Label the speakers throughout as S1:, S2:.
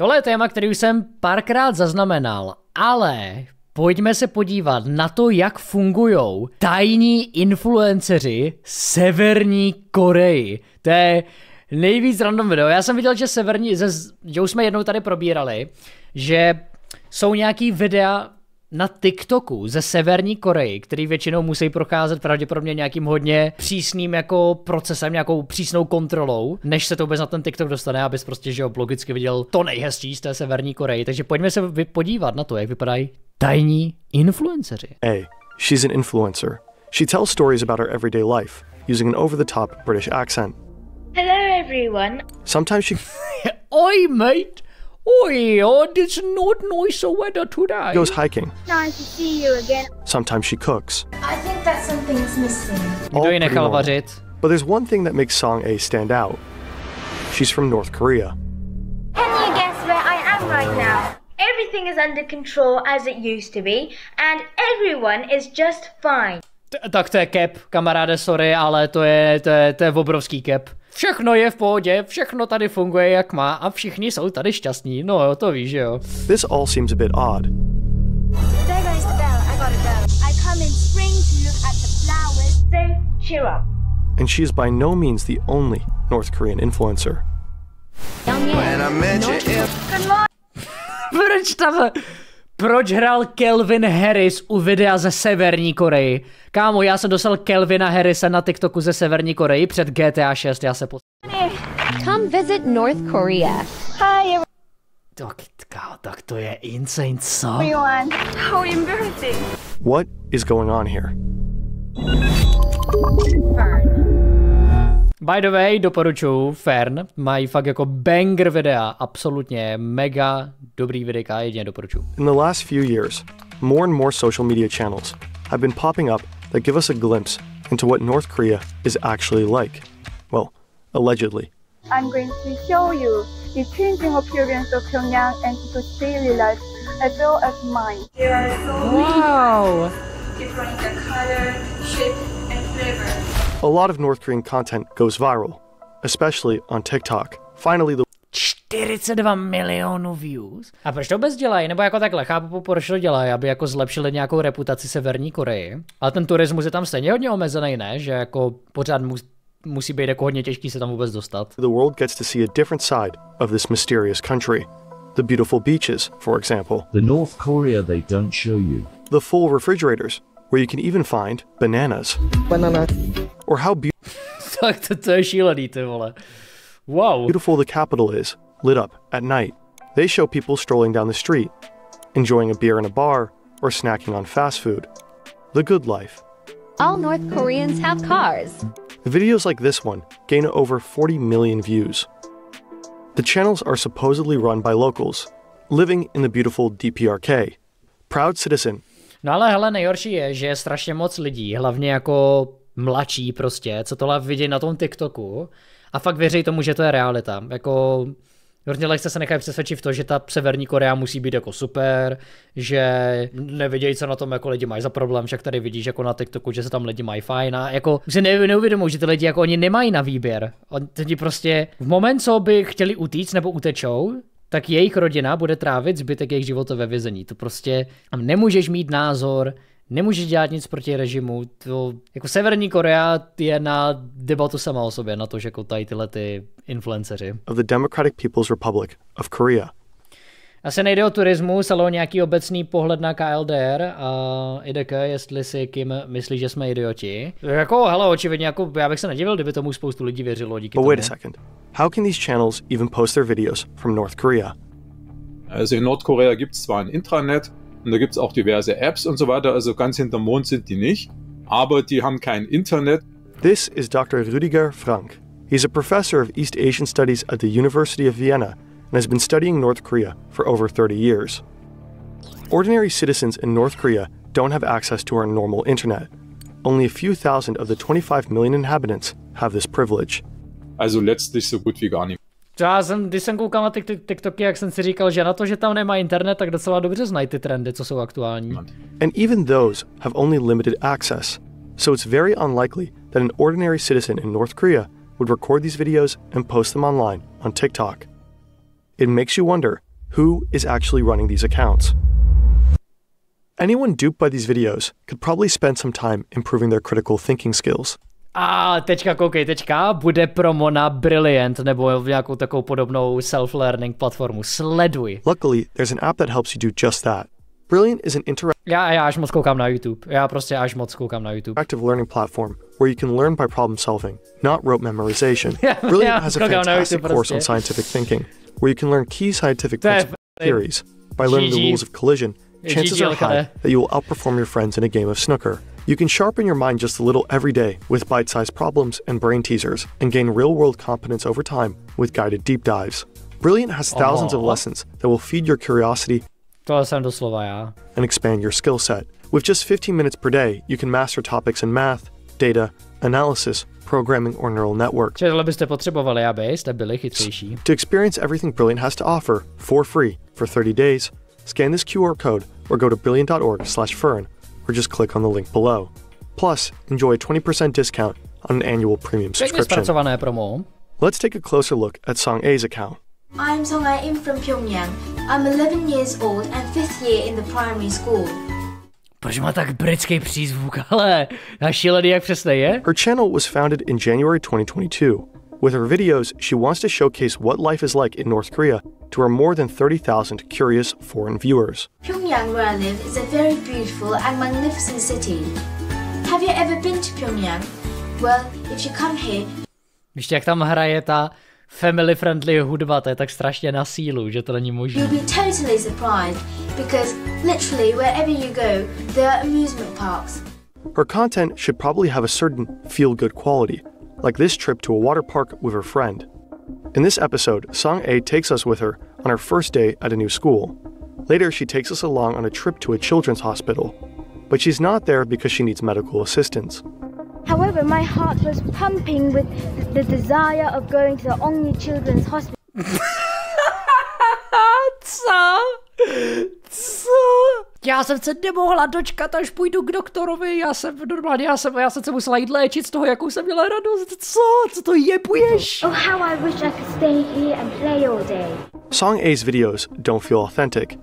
S1: Tohle je téma, který už jsem párkrát zaznamenal, ale pojďme se podívat na to, jak fungujou tajní influenceři Severní Koreji. To je nejvíc random video. Já jsem viděl, že že už jsme jednou tady probírali, že jsou nějaký videa na TikToku ze Severní Koreji, který většinou musí procházet pravděpodobně nějakým hodně přísným jako procesem, nějakou přísnou kontrolou, než se to vůbec na ten TikTok dostane, abys prostě, že jo, logicky viděl to nejhezčí z té Severní Koreji. Takže pojďme se podívat na to, jak vypadají tajní influenceři.
S2: A. She's an influencer. She tells stories about her everyday life, using an over-the-top British accent.
S3: Hello everyone.
S2: Sometimes she
S1: Oi mate! Oi, oh, it's not nice weather today.
S2: goes hiking.
S3: Nice to see you again.
S2: Sometimes she cooks.
S3: I think that something's missing.
S2: All
S1: Kdo ji
S2: pretty
S1: nechal
S2: normal.
S1: vařit?
S2: But there's one thing that makes Song A stand out. She's from North Korea.
S3: Can you guess where I am right now? Everything is under control as it used to be, and everyone is just fine.
S1: Tak to je cap, kamaráde, sorry, ale to je obrovský cap. Všechno je v pohodě, všechno tady funguje jak má a všichni jsou tady šťastní, no jo, to víš, že jo.
S2: This all seems a bit odd.
S3: There goes the bell, I gotta go. I come in spring to look at the flowers, so cheer up.
S2: And she is by no means the only North Korean influencer.
S1: Proč hrál Calvin Harris u videa ze Severní Koreji? Kámo, já jsem dostal Calvina Harrisa na TikToku ze Severní Koreji před GTA 6, já se
S4: Come visit North Korea.
S3: Hi
S1: Tak to je insane, co?
S3: everyone. How embarrassing.
S2: What is going on here?
S1: By the way, doporučuji Fern, mají fakt jako banger videa, absolutně mega dobrý videa, jedině doporučuji.
S2: In the last few years, more and more social media channels have been popping up that give us a glimpse into what North Korea is actually like. Well, allegedly.
S5: I'm going to show you the changing appearance of Pyongyang and people's daily life as well as mine.
S3: There are so
S1: Wow!
S3: different the color, shape, and flavor.
S2: A lot of North Korean content goes viral, especially on TikTok. Finally, the
S1: 42 milionů views. A proč to vůbec dělají? Nebo jako takhle, chápu, proč to dělají, aby jako zlepšili nějakou reputaci Severní Koreji. Ale ten turismus je tam stejně hodně omezený, ne? Že jako pořád musí být jako hodně těžký se tam vůbec dostat.
S2: the world gets to see a different side of this mysterious country. The beautiful beaches, for example.
S6: The North Korea they don't show you.
S2: The full refrigerators, where you can even find bananas. Or how
S1: Tak to je šílený, ty vole. Wow.
S2: beautiful the capital is, lit up at night. They show people strolling down the street, enjoying a beer in a bar, or snacking on fast food. The good life.
S4: All North Koreans have cars.
S2: Videos like this one gain over 40 million views. The channels are supposedly run by locals, living in the beautiful DPRK. Proud citizen.
S1: No ale hele, nejhorší je, že je strašně moc lidí, hlavně jako mladší prostě, co tohle vidí na tom TikToku a fakt věří tomu, že to je realita. Jako hrozně lehce se nechají přesvědčit v to, že ta Severní Korea musí být jako super, že nevidějí, co na tom jako lidi mají za problém, však tady vidíš jako na TikToku, že se tam lidi mají fajn a jako si neuvědomují, že ty lidi jako oni nemají na výběr. Oni prostě v moment, co by chtěli utíct nebo utečou, tak jejich rodina bude trávit zbytek jejich života ve vězení. To prostě nemůžeš mít názor, nemůžeš dělat nic proti režimu. To, jako Severní Korea je na debatu sama o sobě, na to, že jako tady tyhle ty influenceři.
S2: Of the Democratic People's Republic of Korea.
S1: Asi nejde o turismus, ale o nějaký obecný pohled na KLDR a IDK, jestli si kým myslí, že jsme idioti. Jako, hele, očividně, jako, já bych se nedivil, kdyby tomu spoustu lidí věřilo díky
S2: But
S1: tomu.
S2: wait a second. How can these channels even post their videos from North Korea?
S7: Also in Nordkorea gibt es zwar ein Intranet und da gibt es auch diverse Apps und so weiter, also ganz hinterm Mond sind die nicht, aber die haben kein Internet.
S2: This is Dr. Rüdiger Frank. He's a professor of East Asian Studies at the University of Vienna and has been studying North Korea for over 30 years. Ordinary citizens in North Korea don't have access to our normal internet. Only a few thousand of the 25 million inhabitants have this privilege.
S7: Also letztlich so gut wie gar nicht.
S1: Když jsem koukal na TikToky, jak jsem si říkal, že na to, že tam nemá internet, tak docela dobře znají ty trendy, co jsou aktuální.
S2: And even those have only limited access. So it's very unlikely that an ordinary citizen in North Korea would record these videos and post them online on TikTok. It makes you wonder who is actually running these accounts. Anyone duped by these videos could probably spend some time improving their critical thinking skills.
S1: A teďka koukej, bude promo na Brilliant nebo nějakou takovou podobnou self-learning platformu. Sleduj.
S2: Luckily, there's an app that helps you do just that. Brilliant is an
S1: Já až moc koukám na YouTube. Interactive
S2: learning platform where you can learn by problem solving, not rote memorization. Brilliant has a fantastic course on scientific thinking, where you can learn key scientific principles and theories. By learning the rules of collision, chances are high that you will outperform your friends in a game of snooker. You can sharpen your mind just a little every day with bite-sized problems and brain teasers, and gain real-world competence over time with guided deep dives. Brilliant has thousands of lessons that will feed your curiosity and expand your skill set. With just 15 minutes per day, you can master topics in math, data, analysis, programming, or neural networks. To experience everything Brilliant has to offer for free for 30 days, scan this QR code or go to brilliant.org/fern, or just click on the link below. Plus, enjoy a 20% discount on an annual premium subscription. Let's take a closer look at Song A's account.
S3: I'm Song A from Pyongyang. I'm 11 years old and 5th year in the primary school.
S1: Proč má tak britský přízvuk, ale šílený jak přesně je?
S2: Her channel was founded in January 2022. With her videos, she wants to showcase what life is like in North Korea to her more than 30,000 curious foreign viewers.
S3: Pyongyang, where I live, is a very beautiful and magnificent city. Have you ever been to Pyongyang? Well, if you come here...
S1: Víš, jak tam hraje ta family-friendly hudba, to je tak strašně na sílu, že to není možné.
S3: You'll be totally surprised, because literally wherever you go, there are amusement parks.
S2: Her content should probably have a certain feel-good quality, like this trip to a water park with her friend. In this episode, Song A takes us with her on her first day at a new school. Later, she takes us along on a trip to a children's hospital, but she's not there because she needs medical assistance.
S5: However, my heart was pumping with the desire of going to the Only Children's Hospital.
S1: Co? Já jsem se nemohla dočkat, až půjdu k doktorovi, já jsem se musela jít léčit z toho, jakou jsem měla radost. Co to jebuješ?
S3: Oh, how I wish I could stay here and play all day.
S2: Song A's videos don't feel authentic.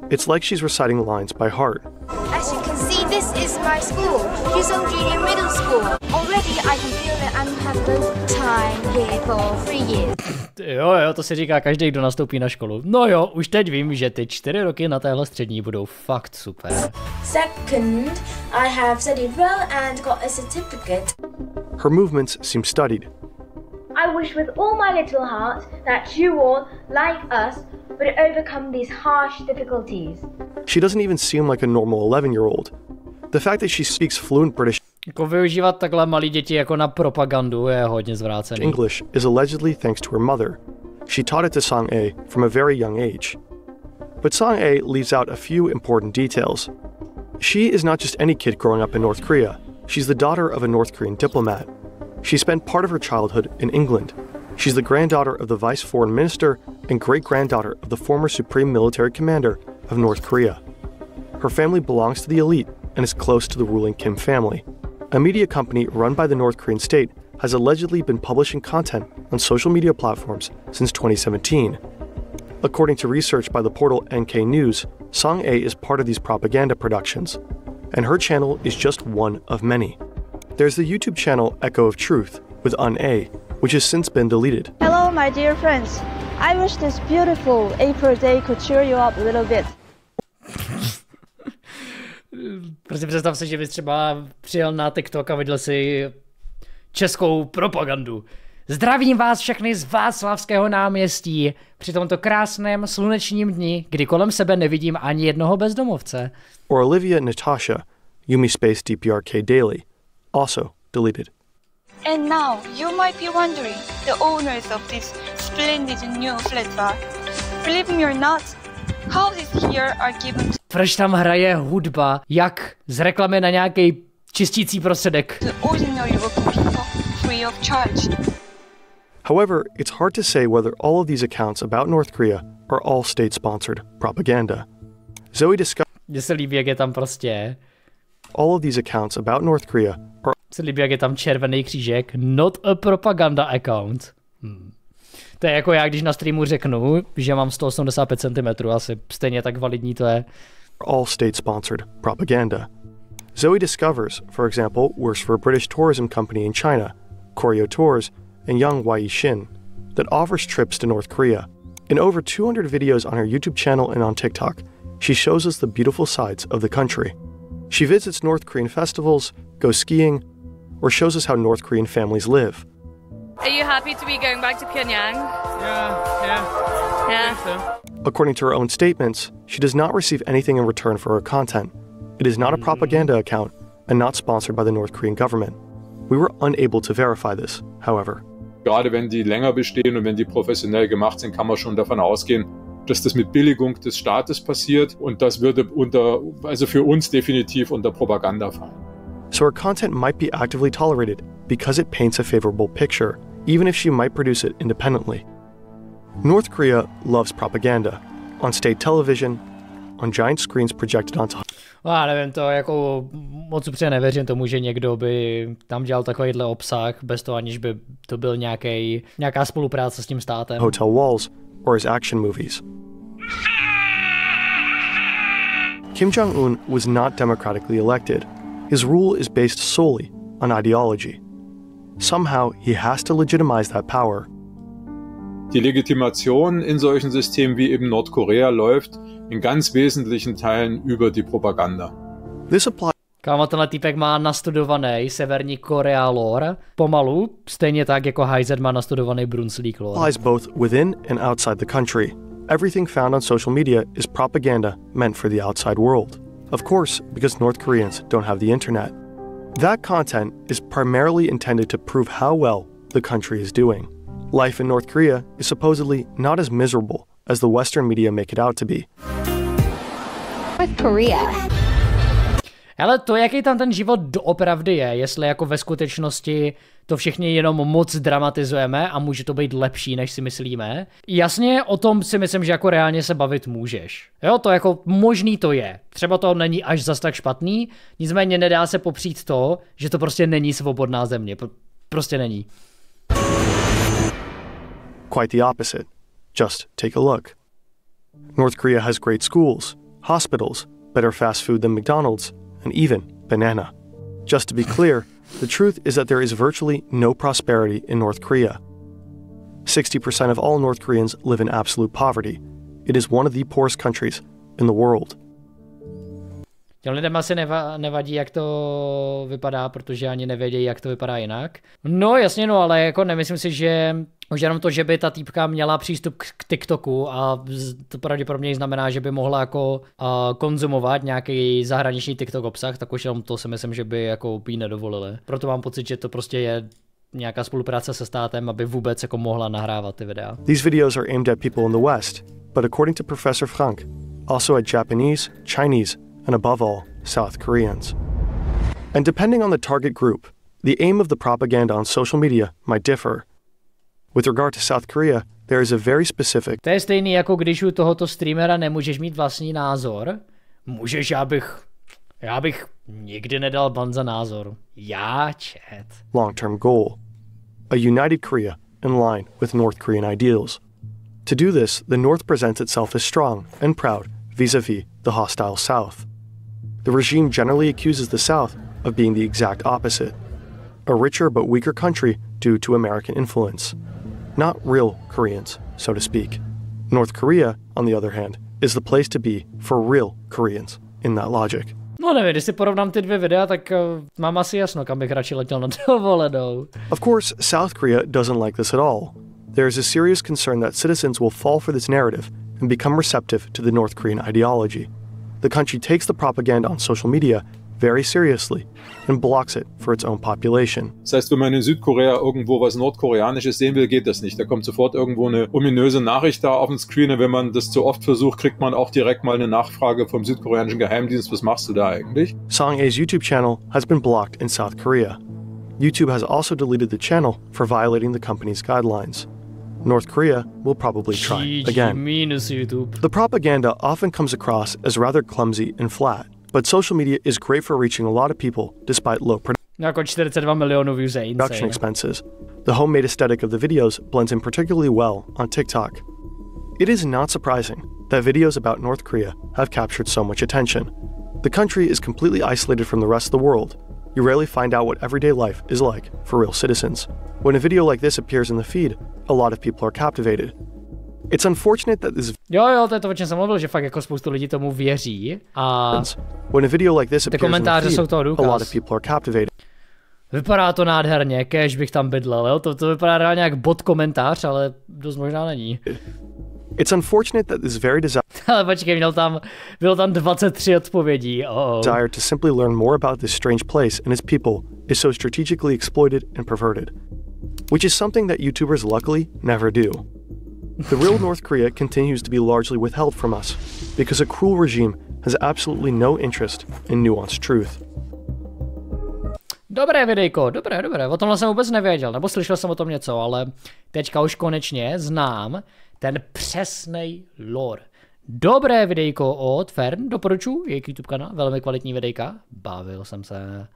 S2: It's like she's reciting lines by heart.
S3: As you can see, this is my school, Yusong Junior Middle School. Already I can feel that I'm having good time here for 3 years.
S1: Jo, to si říká každý, kdo nastoupí na školu. No jo, už teď vím, že ty 4 roky na téhle střední budou fakt super.
S3: Second, I have studied well and got a certificate.
S2: Her movements seem studied.
S3: I wish with all my little heart that you all, like us, would overcome these harsh difficulties.
S2: She doesn't even seem like a normal 11-year-old. The fact that she speaks fluent British
S1: Jako využívat takhle malí děti jako na propagandu je hodně zvrácený.
S2: English is allegedly thanks to her mother. She taught it to Song A from a very young age. But Song A leaves out a few important details. She is not just any kid growing up in North Korea. She's the daughter of a North Korean diplomat. She spent part of her childhood in England. She's the granddaughter of the vice foreign minister and great-granddaughter of the former supreme military commander of North Korea. Her family belongs to the elite and is close to the ruling Kim family. A media company run by the North Korean state has allegedly been publishing content on social media platforms since 2017. According to research by the portal NK News, Song A is part of these propaganda productions, and her channel is just one of many. There's the YouTube channel Echo of Truth with A, which has since been deleted.
S5: Hello, my dear friends. I wish this beautiful April day could cheer you up a little bit.
S1: Prostě představ si, že bys třeba přijel na TikTok a viděl si českou propagandu. Zdravím vás všechny z Václavského náměstí při tomto krásném slunečním dni, kdy kolem sebe nevidím ani jednoho bezdomovce.
S2: Or Olivia Natasha, Yumi Space DPRK Daily, also deleted.
S8: And now, you might be wondering, the owners of this splendid new flat are, believe me or not, houses here are given to
S1: Proč tam hraje hudba, jak z reklamy na nějaký čistící prostředek?
S8: the ordinary working people free of charge.
S2: However, it's hard to say whether all of these accounts about North Korea are all state-sponsored propaganda. Zoe discussed
S1: Mně se líbí, jak je tam prostě.
S2: all of these accounts about North Korea are
S1: Se líbí, jak je tam červený křížek. Not a propaganda account. To je jako já, když na streamu řeknu, že mám 185 cm, asi stejně tak validní to je.
S2: All state-sponsored propaganda. Zoe discovers, for example, works for a British tourism company in China, Koreyi Tours, and Young Wai Shin, that offers trips to North Korea. In over 200 videos on her YouTube channel and on TikTok, she shows us the beautiful sides of the country. She visits North Korean festivals, goes skiing, or shows us how North Korean families live.
S9: Are you happy to be going back to Pyongyang?
S10: Yeah.
S9: Yeah.
S10: I think so.
S2: According to her own statements, she does not receive anything in return for her content. It is not a propaganda account and not sponsored by the North Korean government. We were unable to verify this, however.
S7: Gerade wenn die länger bestehen und wenn die professionell gemacht sind, kann man schon davon ausgehen, dass das mit Billigung des Staates passiert und das würde also für uns definitiv unter Propaganda fallen.
S2: So her content might be actively tolerated because it paints a favorable picture, even if she might produce it independently. North Korea loves propaganda, on state television, on giant screens projected onto...
S1: Já nevím, to jako moc upřímně nevěřím tomu, že někdo by tam dělal takovýhle obsah, bez toho aniž by to byl nějaká spolupráce s tím státem.
S2: Hotel walls or his action movies. Kim Jong-un was not democratically elected. His rule is based solely on ideology. Somehow he has to legitimize that power.
S7: Die Legitimation in solchen Systemen wie eben Nordkorea läuft in ganz wesentlichen Teilen über die Propaganda.
S2: This applies.
S1: Kámo, tenhle týpek má nastudovaný Severní Korea lore, pomalu, stejně tak jako Heiser má nastudovaný Brunswick lore.
S2: Applies both within and outside the country. Everything found on social media is propaganda meant for the outside world. Of course, because North Koreans don't have the internet. That content is primarily intended to prove how well the country is doing. Life in North Korea is supposedly not as miserable as the Western media make it out to be.
S4: North Korea.
S1: Ale to, jaký tam ten život doopravdy je, jestli jako ve skutečnosti to všichni jenom moc dramatizujeme a může to být lepší, než si myslíme. Jasně, o tom si myslím, že jako reálně se bavit můžeš. Jo, to jako možný to je. Třeba to není až zas tak špatný, nicméně nedá se popřít to, že to prostě není svobodná země. Prostě není.
S2: Quite the opposite. Just take a look. North Korea has great schools, hospitals, better fast food than McDonald's, and even banana. Just to be clear, the truth is that there is virtually no prosperity in North Korea. 60% of all North Koreans live in absolute poverty. It is one of the poorest countries in the world.
S1: Těm lidem asi nevadí, jak to vypadá, protože ani nevědějí, jak to vypadá jinak. No jasně, no, ale jako nemyslím si, že už jenom to, že by ta týpka měla přístup k TikToku a to pravděpodobně znamená, že by mohla jako konzumovat nějaký zahraniční TikTok obsah, tak už jenom to si myslím, že by jako úplně nedovolili. Proto mám pocit, že to prostě je nějaká spolupráce se státem, aby vůbec jako mohla nahrávat ty videa.
S2: These videos are aimed at people in the West, but according to Professor Frank, also at Japanese, Chinese, and above all, South Koreans. And depending on the target group, the aim of the propaganda on social media might differ. With regard to South Korea, there is a very specific...
S1: To je stejný, jako když u tohoto streamera nemůžeš mít vlastní názor. Můžeš, já bych nikdy nedal ban za názor. Já, chat.
S2: Long-term goal. A united Korea in line with North Korean ideals. To do this, the North presents itself as strong and proud vis-a-vis the hostile South. The regime generally accuses the South of being the exact opposite. A richer but weaker country due to American influence. Not real Koreans, so to speak. North Korea, on the other hand, is the place to be for real Koreans in that logic.
S1: No nevím, když si porovnám ty dvě videa, tak mám asi jasno, kam bych radši letěl na dovolenou.
S2: Of course, South Korea doesn't like this at all. There is a serious concern that citizens will fall for this narrative and become receptive to the North Korean ideology. The country takes the propaganda on social media very seriously and blocks it for its own population.
S7: Das heißt, wenn man in Südkorea irgendwo was Nordkoreanisches sehen will, geht das nicht. Da kommt sofort irgendwo eine ominöse Nachricht da auf den Screen und wenn man das zu oft versucht, kriegt man auch direkt mal eine Nachfrage vom südkoreanischen Geheimdienst. Was machst du da eigentlich?
S2: Song A's YouTube channel has been blocked in South Korea. YouTube has also deleted the channel for violating the company's guidelines. North Korea will probably try again. The propaganda often comes across as rather clumsy and flat, but social media is great for reaching a lot of people despite low production.
S1: Jako 42 milionů views je insane.
S2: Production expenses. The homemade aesthetic of the videos blends in particularly well on TikTok. It is not surprising that videos about North Korea have captured so much attention. The country is completely isolated from the rest of the world. You rarely find out what everyday life is like for real citizens. When a video like this appears in the feed, a lot of people are captivated. It's unfortunate that this
S1: Jo, to je to, o čem jsem mluvil, že fakt jako spoustu lidí tomu věří a
S2: when a video like this appears in the
S1: komentáře jsou toho
S2: feed, a
S1: důkaz.
S2: lot of people are captivated.
S1: Vypadá to nádherně, kéž bych tam bydlel, jo? To vypadá reálně jak bot komentář, ale dost možná není.
S2: It's unfortunate that this very
S1: Ale počkej, bylo tam 23 odpovědí.
S2: desire to simply learn more about this strange place and its people is so strategically exploited and perverted, which is something that YouTubers luckily never do. The real North Korea continues to be largely withheld from us because a cruel regime has absolutely no interest in nuanced truth.
S1: Dobré videjko, dobré, o tomhle jsem vůbec nevěděl, nebo slyšel jsem o tom něco, ale teďka už konečně znám ten přesnej lore. Dobré videjko od Fern, doporučuji, jejich YouTube kanál, velmi kvalitní videjka, bavil jsem se.